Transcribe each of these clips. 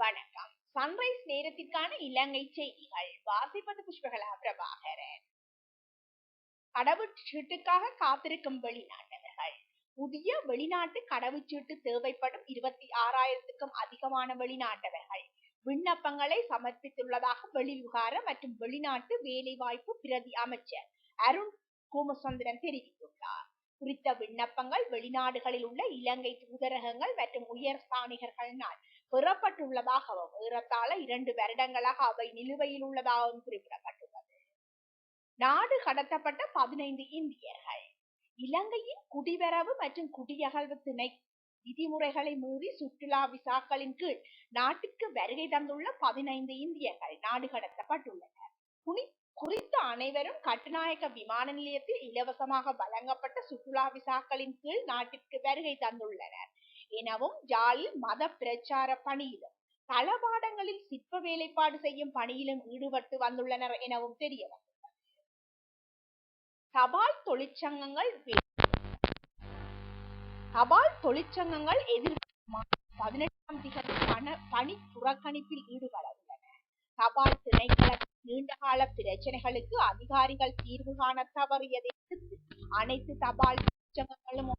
வணக்கம். சன்ரைஸ் நேரத்திற்கான இலங்கை செய்திகள் வாசிப்பது புஷ்பகலா பிரபாகரன். கடவுச்சீட்டுக்காக காத்திருக்கும் வெளிநாட்டவர்கள். புதிய வெளிநாட்டு கடவுச்சீட்டு தேவைப்படும் 26,000க்கும் அதிகமான வெளிநாட்டவர்கள் விண்ணப்பங்களை சமர்ப்பித்துள்ளதாக வெளிவிவகார மற்றும் வெளிநாட்டு வேலைவாய்ப்பு பிரதி அமைச்சர் அருண் குமாரசுந்தரன் தெரிவித்துள்ளார். குறித்த விண்ணப்பங்கள் வெளிநாடுகளில் உள்ள இலங்கை தூதரகங்கள் மற்றும் உயர் ஸ்தானிகர்களினால் பெறப்பட்டுள்ளதாகவும் ஏறத்தாழ 2 வருடங்களாக அவை நிலுவையில் உள்ளதாகவும் குறிப்பிடப்பட்டுள்ளது. நாடு கடத்தப்பட்ட 15 இந்தியர்கள். இலங்கையின் குடிவரவு மற்றும் குடியகழ்வு திணை விதிமுறைகளை மீறி சுற்றுலா விசாக்களின் கீழ் நாட்டுக்கு வருகை தந்துள்ள 15 இந்தியர்கள் நாடு கடத்தப்பட்டுள்ளனர். குறித்த அனைவரும் கட்டுநாயக்க விமான நிலையத்தில் இலவசமாக வழங்கப்பட்ட சுற்றுலா விசாக்களின் கீழ் நாட்டிற்கு வருகை தந்துள்ளனர் எனவும் ஜாலில் மத பிரச்சார பணியிலும் தளபாடங்களில் சிற்ப வேலைப்பாடு செய்யும் பணியிலும் ஈடுபட்டு வந்துள்ளனர் எனவும் தெரிய வந்துள்ளது. தபால் தொழிற்சங்கங்கள் எதிர்ப்பு 18ஆம் திகதி பணி புறக்கணிப்பில் ஈடுபட உள்ளன. தபால் திணைக்களத்தின் நீண்டகால பிரச்சனைகளுக்கு அதிகாரிகள் தீர்வு காண தவறியதை அடுத்து அனைத்து தபால் தொழிற்சங்கங்களும்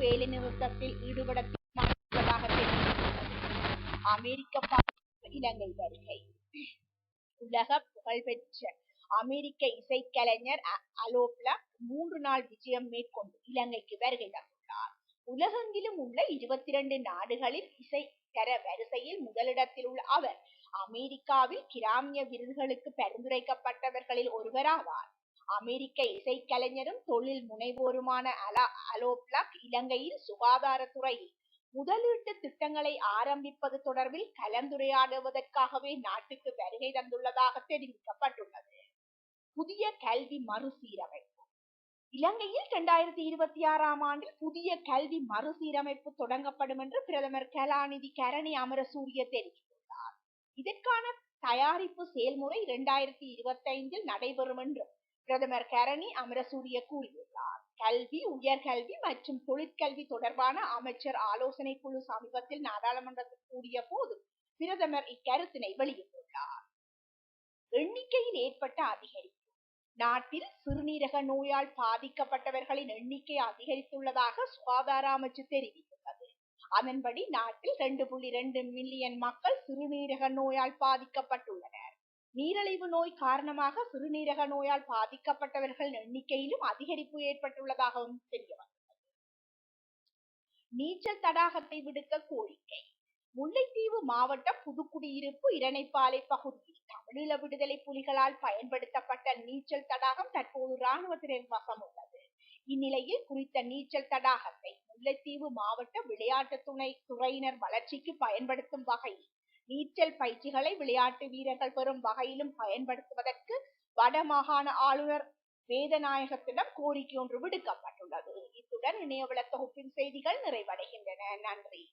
வேலை நிறுத்தத்தில் ஈடுபட தீர்மானித்துள்ளதாக தெரிவித்துள்ளது. அமெரிக்க இலங்கை வருகை. உலக புகழ்பெற்ற அமெரிக்க இசைக்கலைஞர் அலோப்லக் 3 நாள் விஜயம் மேற்கொண்டு இலங்கைக்கு வருகை தந்துள்ளார். உலகெங்கிலும் உள்ள 22 நாடுகளில் இசை தர வரிசையில் முதலிடத்தில் உள்ள அவர் அமெரிக்காவில் கிராமிய விருதுகளுக்கு பரிந்துரைக்கப்பட்டவர்களில் ஒருவராவார். அமெரிக்க இசைக்கலைஞரும் தொழில் முனைவோருமான அலோப்லக் இலங்கையில் சுகாதாரத்துறையில் முதலீட்டு திட்டங்களை ஆரம்பிப்பது தொடர்பில் கலந்துரையாடுவதற்காகவே நாட்டுக்கு வருகை தந்துள்ளதாக தெரிவிக்கப்பட்டுள்ளது. புதிய கல்வி மறுசீரமைப்பு. இலங்கையில் 2026ஆம் ஆண்டில் புதிய கல்வி மறுசீரமைப்பு தொடங்கப்படும் என்று பிரதமர் கலாநிதி கரணி அமரசூரிய தெரிவித்துள்ளார். இதற்கான தயாரிப்பு செயல்முறை 2025 நடைபெறும் என்று பிரதமர் கரணி அமரசூரிய கூறியுள்ளார். கல்வி, உயர்கல்வி மற்றும் தொழிற்கல்வி தொடர்பான அமைச்சர் ஆலோசனை குழு சமீபத்தில் நாடாளுமன்றத்தில் கூடிய போது பிரதமர் இக்கருத்தினை வெளியிட்டுள்ளார். எண்ணிக்கையில் ஏற்பட்ட அதிகரிப்பு. நாட்டில் சிறுநீரக நோயால் பாதிக்கப்பட்டவர்களின் எண்ணிக்கை அதிகரித்துள்ளதாக சுகாதார அமைச்சு தெரிவித்துள்ளது. அதன்படி நாட்டில் 2.2 மில்லியன் மக்கள் சிறுநீரக நோயால் பாதிக்கப்பட்டுள்ளனர். நீரிழிவு நோய் காரணமாக சிறுநீரக நோயால் பாதிக்கப்பட்டவர்கள் எண்ணிக்கையிலும் அதிகரிப்பு ஏற்பட்டுள்ளதாகவும் தெரிய வந்துள்ளது. நீச்சல் தடாகத்தை விடுக்க கோரிக்கை. முல்லைத்தீவு மாவட்டம் புதுக்குடியிருப்பு இரணைப்பாலை பகுதியில் தமிழீழ விடுதலை புலிகளால் பயன்படுத்தப்பட்ட நீச்சல் தடாகம் தற்போது இராணுவத்தினர் வசம் உள்ளது. இந்நிலையில் குறித்த நீச்சல் தடாகத்தை முல்லைத்தீவு மாவட்ட விளையாட்டு துறையினர் வளர்ச்சிக்கு பயன்படுத்தும் வகையில் நீச்சல் பயிற்சிகளை விளையாட்டு வீரர்கள் பெறும் வகையிலும் பயன்படுத்துவதற்கு வடமாகாண ஆளுநர் வேதநாயகத்திடம் கோரிக்கை ஒன்று விடுக்கப்பட்டுள்ளது. இத்துடன் இணையவள தொகுப்பின் செய்திகள் நிறைவடைகின்றன. நன்றி.